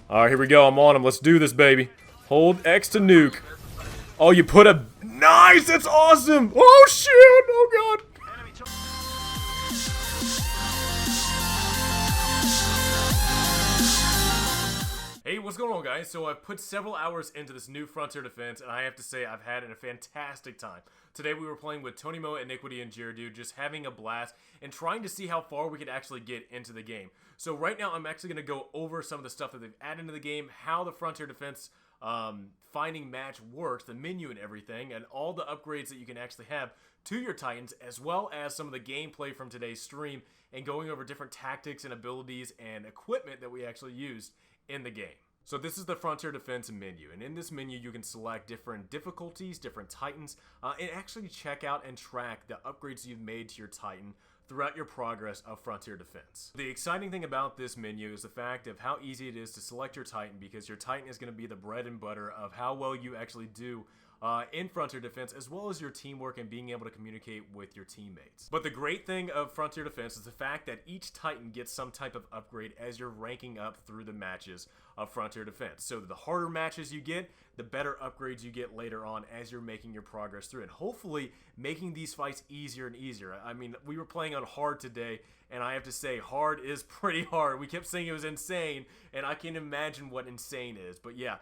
Alright, here we go. I'm on him. Let's do this, baby. Hold X to nuke. Oh, you put a... Nice! That's awesome! Oh, shit! Oh, God! Hey, what's going on, guys? So I've put several hours into this new Frontier Defense, and I have to say I've had a fantastic time. Today we were playing with Tony Mo, Iniquity, and Gyarados, just having a blast and trying to see how far we could actually get into the game. So right now I'm actually going to go over some of the stuff that they've added into the game, how the Frontier Defense finding match works, the menu and everything, and all the upgrades that you can actually have to your Titans, as well as some of the gameplay from today's stream, and going over different tactics and abilities and equipment that we actually used in the game. So this is the Frontier Defense menu, and in this menu you can select different difficulties, different Titans, and actually check out and track the upgrades you've made to your Titan throughout your progress of Frontier Defense. The exciting thing about this menu is the fact of how easy it is to select your Titan, because your Titan is going to be the bread and butter of how well you actually do in Frontier Defense, as well as your teamwork and being able to communicate with your teammates. But the great thing of Frontier Defense is the fact that each Titan gets some type of upgrade as you're ranking up through the matches of Frontier Defense. So the harder matches you get, the better upgrades you get later on as you're making your progress through, and hopefully making these fights easier and easier. I mean, we were playing on hard today, and I have to say, hard is pretty hard. We kept saying it was insane, and I can't imagine what insane is. But yeah,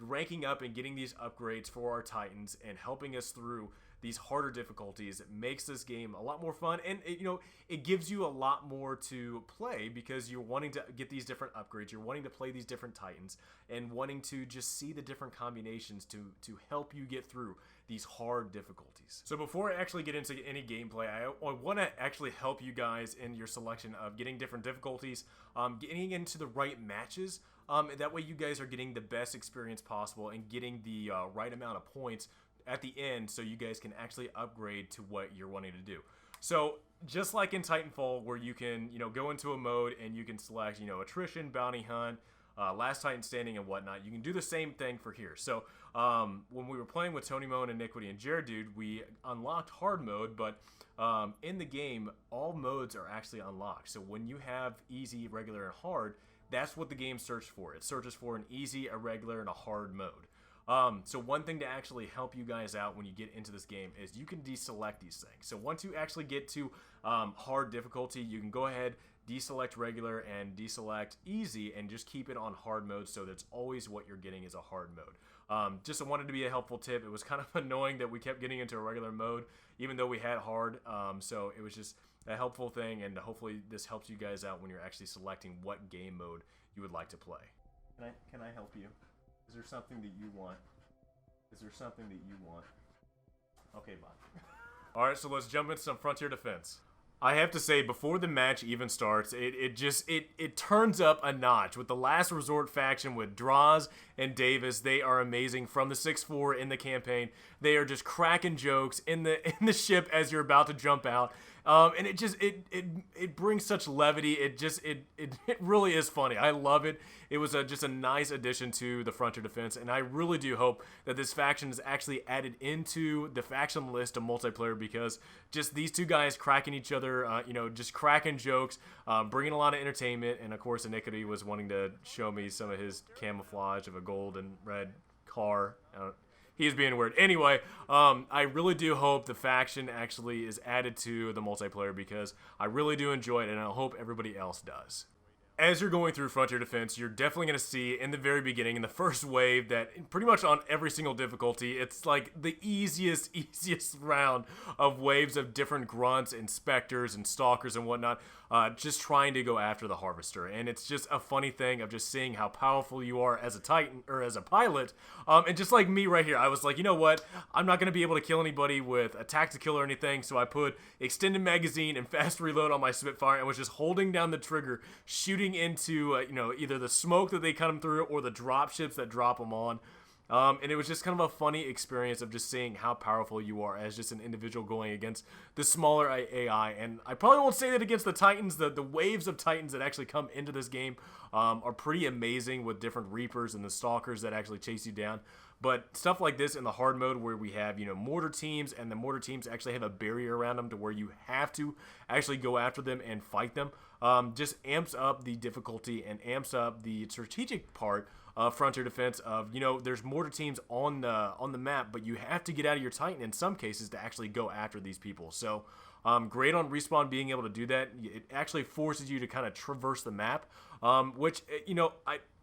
ranking up and getting these upgrades for our Titans and helping us through these harder difficulties makes this game a lot more fun, and it gives you a lot more to play because you're wanting to get these different upgrades, you're wanting to play these different Titans, and wanting to just see the different combinations to help you get through these hard difficulties. So before I actually get into any gameplay, I want to actually help you guys in your selection of getting different difficulties, getting into the right matches. That way you guys are getting the best experience possible and getting the right amount of points at the end, so you guys can actually upgrade to what you're wanting to do. So just like in Titanfall, where you can go into a mode and you can select attrition, bounty hunt, last Titan standing, and whatnot, you can do the same thing for here. So when we were playing with Tony Mo and Iniquity and Gyarados, we unlocked hard mode, but in the game all modes are actually unlocked. So when you have easy, regular, and hard, that's what the game searches for. It searches for an easy, a regular, and a hard mode. So one thing to actually help you guys out when you get into this game is you can deselect these things. So once you actually get to hard difficulty, you can go ahead, deselect regular, and deselect easy, and just keep it on hard mode, so that's always what you're getting is a hard mode. Just wanted to be a helpful tip. It was kind of annoying that we kept getting into a regular mode, even though we had hard. So it was just a helpful thing, and hopefully this helps you guys out when you're actually selecting what game mode you would like to play. Can I help you? Is there something that you want? Is there something that you want? Okay, bye. Alright, so let's jump into some Frontier Defense. I have to say, before the match even starts, it turns up a notch. With the Last Resort faction with Draws and Davis, they are amazing. From the 6-4 in the campaign, they are just cracking jokes in the ship as you're about to jump out. And it brings such levity. It really is funny. I love it. It was just a nice addition to the Frontier Defense, and I really do hope that this faction is actually added into the faction list of multiplayer, because just these two guys cracking each other, just cracking jokes, bringing a lot of entertainment. And of course, Iniquity was wanting to show me some of his camouflage of a gold and red car. He's being weird. Anyway, I really do hope the faction actually is added to the multiplayer, because I really do enjoy it, and I hope everybody else does. As you're going through Frontier Defense, you're definitely going to see in the very beginning, in the first wave, that pretty much on every single difficulty, it's like the easiest round of waves of different grunts and specters and stalkers and whatnot, just trying to go after the Harvester. And it's just a funny thing of just seeing how powerful you are as a Titan, or as a pilot. And just like me right here, I was like, you know what? I'm not going to be able to kill anybody with attack to kill or anything, so I put extended magazine and fast reload on my Spitfire and was just holding down the trigger, shooting into either the smoke that they come through or the drop ships that drop them on. And it was just kind of a funny experience of just seeing how powerful you are as just an individual going against the smaller AI. And I probably won't say that against the Titans. The waves of Titans that actually come into this game are pretty amazing, with different Reapers and the Stalkers that actually chase you down. But stuff like this in the hard mode, where we have, mortar teams, and the mortar teams actually have a barrier around them to where you have to actually go after them and fight them. just amps up the difficulty and amps up the strategic part of Frontier Defense of, there's mortar teams on the map, but you have to get out of your Titan in some cases to actually go after these people. So great on Respawn being able to do that. It actually forces you to kind of traverse the map, which,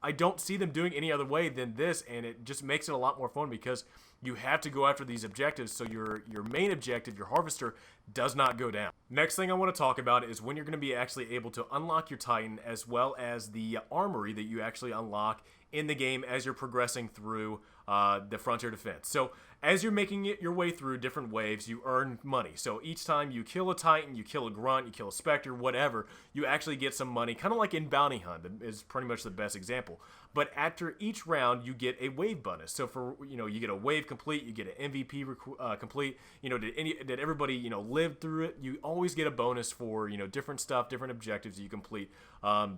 I don't see them doing any other way than this, and it just makes it a lot more fun because you have to go after these objectives, so your main objective, your harvester, does not go down. Next thing I want to talk about is when you're going to be actually able to unlock your Titan, as well as the armory that you actually unlock in the game as you're progressing through the Frontier Defense. So as you're making it your way through different waves, you earn money. So each time you kill a Titan, you kill a Grunt, you kill a Spectre, whatever, you actually get some money, kind of like in Bounty Hunt is pretty much the best example. But after each round, you get a wave bonus. So for, you get a wave complete, you get an MVP complete, did everybody, live through it? You always get a bonus for, different stuff, different objectives you complete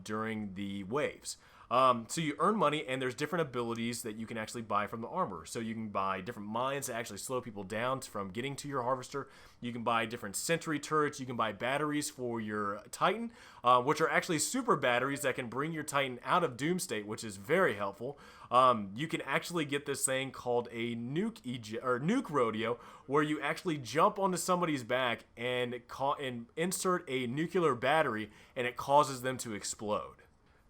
during the waves. So you earn money, and there's different abilities that you can actually buy from the armor. So you can buy different mines to actually slow people down from getting to your harvester. You can buy different sentry turrets. You can buy batteries for your Titan, which are actually super batteries that can bring your Titan out of doom state, which is very helpful. You can actually get this thing called a nuke rodeo, where you actually jump onto somebody's back and insert a nuclear battery, and it causes them to explode.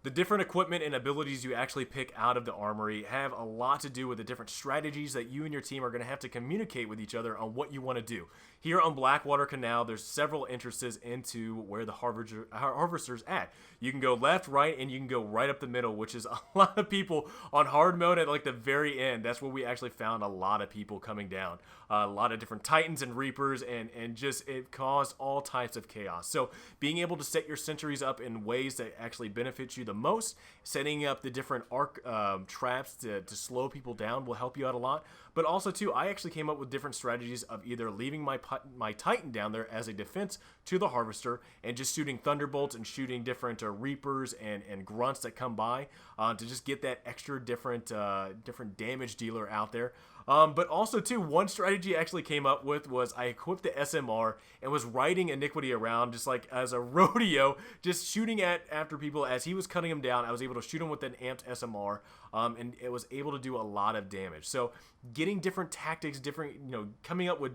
The different equipment and abilities you actually pick out of the armory have a lot to do with the different strategies that you and your team are going to have to communicate with each other on what you want to do. Here on Blackwater Canal, there's several entrances into where the harvester's at. You can go left, right, and you can go right up the middle, which is a lot of people on hard mode at like the very end. That's where we actually found a lot of people coming down. A lot of different Titans and Reapers, and just it caused all types of chaos. So being able to set your sentries up in ways that actually benefit you the most, setting up the different arc traps to slow people down will help you out a lot. But also too, I actually came up with different strategies of either leaving my Titan down there as a defense to the harvester and just shooting thunderbolts and shooting different Reapers and grunts that come by to just get that extra different damage dealer out there. But also too, one strategy I actually came up with was I equipped the SMR and was riding Iniquity around just like as a rodeo, just shooting after people as he was cutting them down. I was able to shoot him with an amped SMR, and it was able to do a lot of damage. So getting different tactics, coming up with,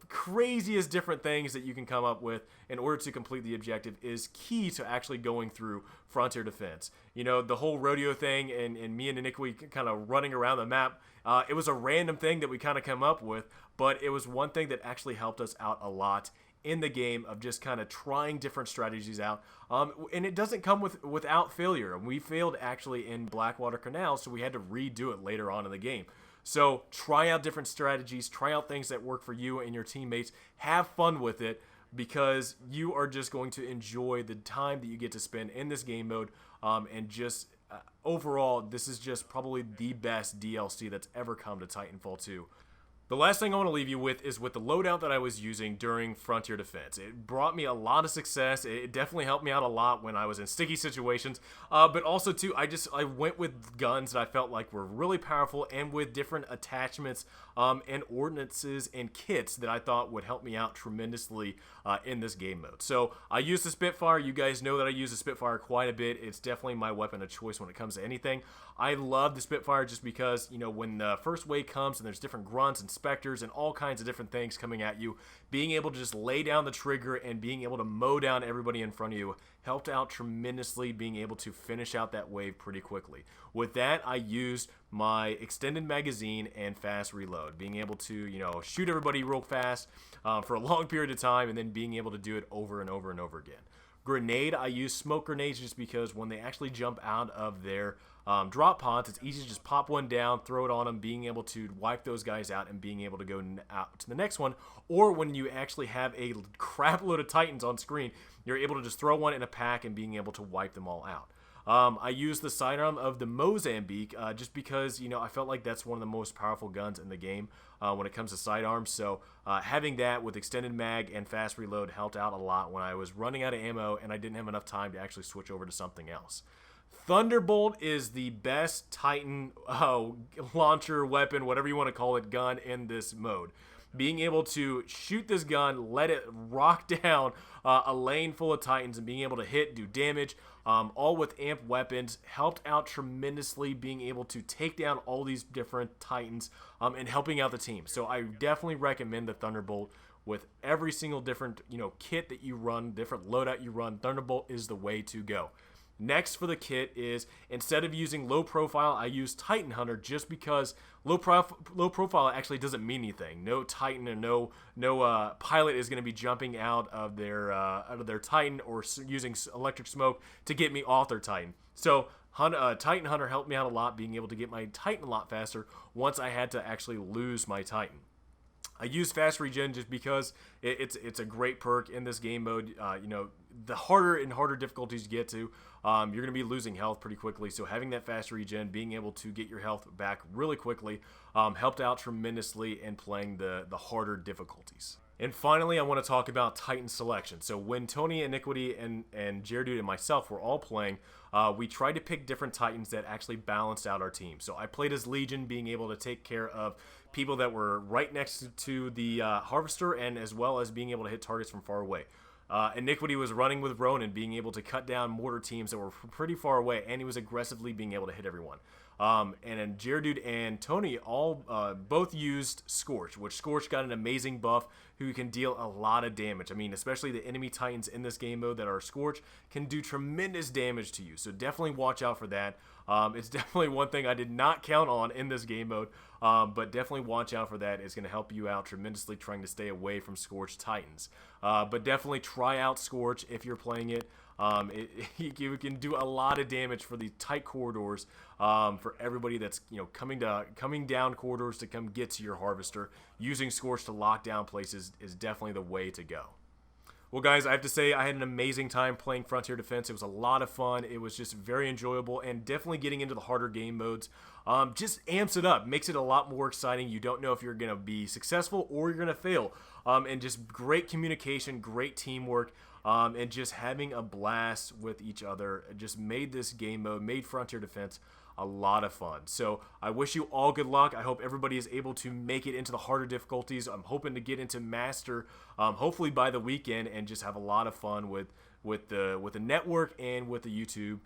craziest different things that you can come up with in order to complete the objective is key to actually going through Frontier Defense. The whole rodeo thing and me and Iniquity kind of running around the map, it was a random thing that we kind of come up with, but it was one thing that actually helped us out a lot in the game of just kind of trying different strategies out. And it doesn't come without failure. We failed actually in Blackwater Canal, so we had to redo it later on in the game. So try out different strategies, try out things that work for you and your teammates, have fun with it, because you are just going to enjoy the time that you get to spend in this game mode, and just overall, this is just probably the best DLC that's ever come to Titanfall 2. The last thing I want to leave you with is with the loadout that I was using during Frontier Defense. It brought me a lot of success. It definitely helped me out a lot when I was in sticky situations. But also, too, I went with guns that I felt like were really powerful and with different attachments and ordinances and kits that I thought would help me out tremendously in this game mode. So I used the Spitfire. You guys know that I use the Spitfire quite a bit. It's definitely my weapon of choice when it comes to anything. I love the Spitfire just because, when the first wave comes and there's different grunts and specters and all kinds of different things coming at you, being able to just lay down the trigger and being able to mow down everybody in front of you helped out tremendously, being able to finish out that wave pretty quickly. With that, I used my extended magazine and fast reload, being able to, shoot everybody real fast for a long period of time, and then being able to do it over and over and over again. Grenade, I use smoke grenades just because when they actually jump out of their drop pods, it's easy to just pop one down, throw it on them, being able to wipe those guys out and being able to go out to the next one. Or when you actually have a crap load of Titans on screen, you're able to just throw one in a pack and being able to wipe them all out. I use the sidearm of the Mozambique just because, I felt like that's one of the most powerful guns in the game when it comes to sidearms. So having that with extended mag and fast reload helped out a lot when I was running out of ammo and I didn't have enough time to actually switch over to something else. Thunderbolt is the best Titan launcher, weapon, whatever you want to call it, gun in this mode. being able to shoot this gun, let it rock down a lane full of Titans, and being able to hit, do damage, all with amp weapons, helped out tremendously, being able to take down all these different Titans and helping out the team. So I definitely recommend the Thunderbolt. With every single different, kit that you run, different loadout you run, Thunderbolt is the way to go. Next for the kit is, instead of using low profile, I use Titan Hunter just because low profile actually doesn't mean anything. No Titan and no pilot is going to be jumping out of their Titan or using electric smoke to get me off their Titan. So Titan Hunter helped me out a lot, being able to get my Titan a lot faster once I had to actually lose my Titan. I use fast regen just because it's a great perk in this game mode. The harder and harder difficulties you get to, you're going to be losing health pretty quickly. So having that fast regen, being able to get your health back really quickly, helped out tremendously in playing the harder difficulties. And finally, I want to talk about Titan selection. So when Tony, Iniquity, and Jaredude and myself were all playing, we tried to pick different Titans that actually balanced out our team. So I played as Legion, being able to take care of people that were right next to the Harvester, and as well as being able to hit targets from far away. Iniquity was running with Ronan, being able to cut down mortar teams that were pretty far away, and he was aggressively being able to hit everyone. And then Jaredude and Tony both used Scorch, which Scorch got an amazing buff who can deal a lot of damage. I mean, especially the enemy Titans in this game mode that are Scorch can do tremendous damage to you. So definitely watch out for that. It's definitely one thing I did not count on in this game mode, but definitely watch out for that. It's going to help you out tremendously trying to stay away from Scorch Titans. But definitely try out Scorch if you're playing it. You can do a lot of damage for the tight corridors, for everybody that's coming down corridors to come get to your Harvester. Using Scorch to lock down places is definitely the way to go. Well, guys, I have to say I had an amazing time playing Frontier Defense. It was a lot of fun. It was just very enjoyable, and definitely getting into the harder game modes just amps it up, makes it a lot more exciting. You don't know if you're going to be successful or you're going to fail, and just great communication, great teamwork, and just having a blast with each other. It just made this game mode, made Frontier Defense a lot of fun. So I wish you all good luck. I hope everybody is able to make it into the harder difficulties. I'm hoping to get into Master, hopefully by the weekend, and just have a lot of fun with the network and with the YouTube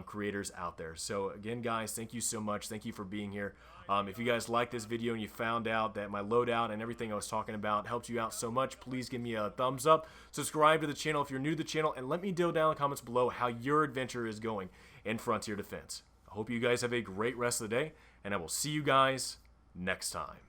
creators out there. So again, guys, thank you so much. Thank you for being here. If you guys liked this video and you found out that my loadout and everything I was talking about helped you out so much, please give me a thumbs up. Subscribe to the channel if you're new to the channel, and let me know down in the comments below how your adventure is going in Frontier Defense. I hope you guys have a great rest of the day, and I will see you guys next time.